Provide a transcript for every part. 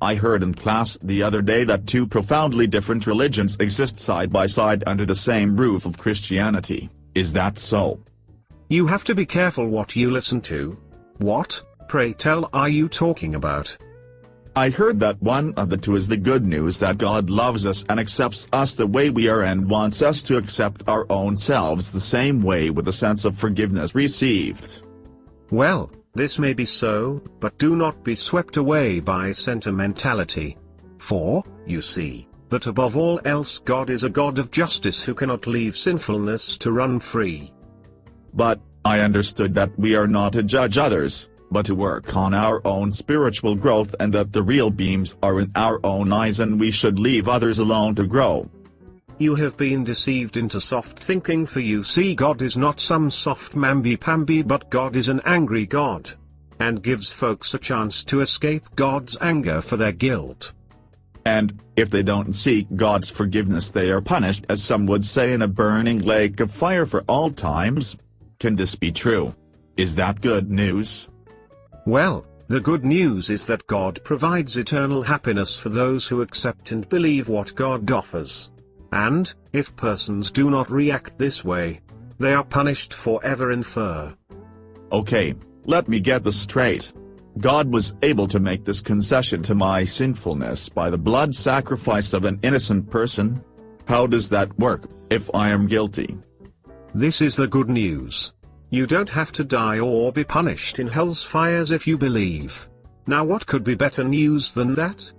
I heard in class the other day that two profoundly different religions exist side by side under the same roof of Christianity. Is that so? You have to be careful what you listen to. What, pray tell, are you talking about? I heard that one of the two is the good news that God loves us and accepts us the way we are and wants us to accept our own selves the same way with a sense of forgiveness received. Well, this may be so, but do not be swept away by sentimentality. For, you see, that above all else God is a God of justice who cannot leave sinfulness to run free. But, I understood that we are not to judge others, but to work on our own spiritual growth, and that the real beams are in our own eyes and we should leave others alone to grow. You have been deceived into soft thinking, for you see God is not some soft mamby-pamby, but God is an angry God. And gives folks a chance to escape God's anger for their guilt. And, if they don't seek God's forgiveness, they are punished, as some would say, in a burning lake of fire for all times. Can this be true? Is that good news? Well, the good news is that God provides eternal happiness for those who accept and believe what God offers. And, if persons do not react this way, they are punished forever in fire. Okay, let me get this straight. God was able to make this concession to my sinfulness by the blood sacrifice of an innocent person? How does that work, if I am guilty? This is the good news. You don't have to die or be punished in hell's fires if you believe. Now what could be better news than that?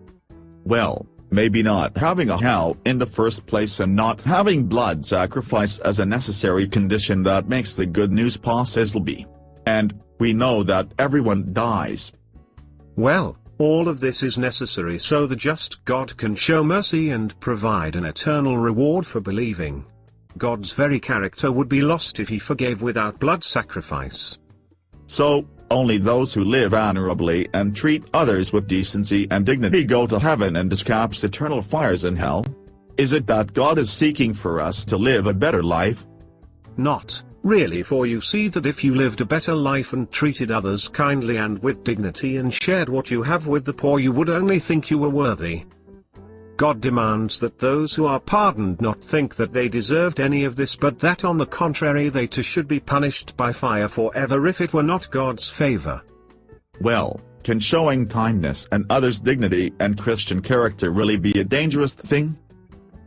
Well, maybe not having a hell in the first place and not having blood sacrifice as a necessary condition that makes the good news possible. And, we know that everyone dies. Well, all of this is necessary so the just God can show mercy and provide an eternal reward for believing. God's very character would be lost if he forgave without blood sacrifice. So, only those who live honorably and treat others with decency and dignity go to heaven and escape eternal fires in hell? Is it that God is seeking for us to live a better life? Not really, for you see that if you lived a better life and treated others kindly and with dignity and shared what you have with the poor, you would only think you were worthy. God demands that those who are pardoned not think that they deserved any of this, but that on the contrary they too should be punished by fire forever if it were not God's favor. Well, can showing kindness and others' dignity and Christian character really be a dangerous thing?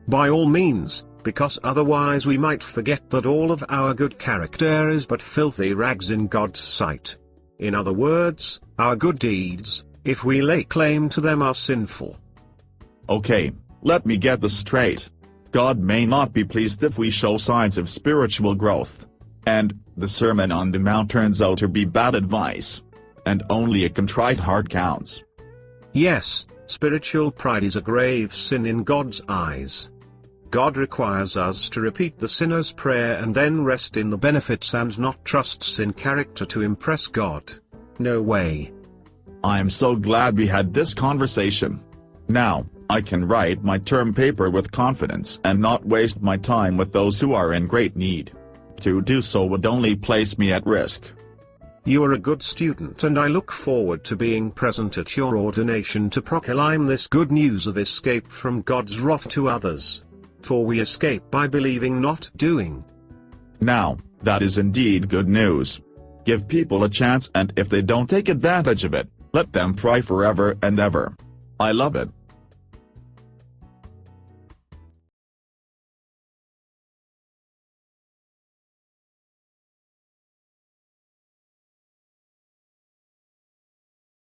By all means, because otherwise we might forget that all of our good character is but filthy rags in God's sight. In other words, our good deeds, if we lay claim to them, are sinful. Okay, let me get this straight. God may not be pleased if we show signs of spiritual growth. And, the Sermon on the Mount turns out to be bad advice. And only a contrite heart counts. Yes, spiritual pride is a grave sin in God's eyes. God requires us to repeat the sinner's prayer and then rest in the benefits and not trust in character to impress God. No way. I am so glad we had this conversation. Now, I can write my term paper with confidence and not waste my time with those who are in great need. To do so would only place me at risk. You are a good student, and I look forward to being present at your ordination to proclaim this good news of escape from God's wrath to others. For we escape by believing, not doing. Now, that is indeed good news. Give people a chance, and if they don't take advantage of it, let them fry forever and ever. I love it.